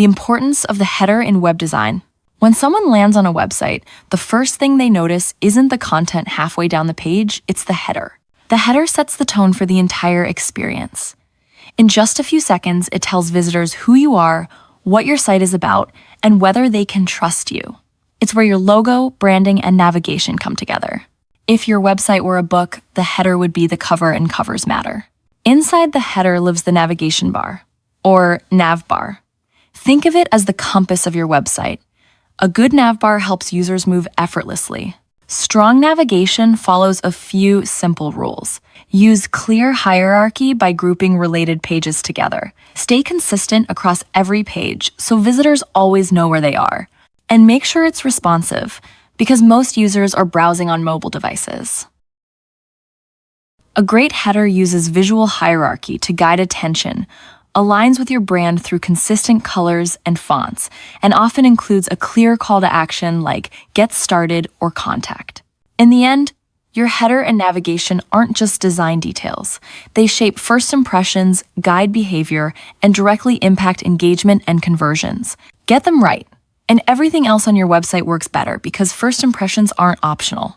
the importance of the header in web design. When someone lands on a website, the first thing they notice isn't the content halfway down the page, it's the header. The header sets the tone for the entire experience. In just a few seconds, it tells visitors who you are, what your site is about, and whether they can trust you. It's where your logo, branding, and navigation come together. If your website were a book, the header would be the cover, and covers matter. Inside the header lives the navigation bar, or Navbar. Think of it as the compass of your website. A good navbar helps users move effortlessly. Strong navigation follows a few simple rules. Use clear hierarchy by grouping related pages together. Stay consistent across every page so visitors always know where they are. And make sure it's responsive, because most users are browsing on mobile devices. A great header uses visual hierarchy to guide attention, aligns with your brand through consistent colors and fonts, and often includes a clear call to action like "Get started" or "Contact." In the end, your header and navigation aren't just design details. They shape first impressions, guide behavior, and directly impact engagement and conversions. Get them right, and everything else on your website works better because first impressions aren't optional.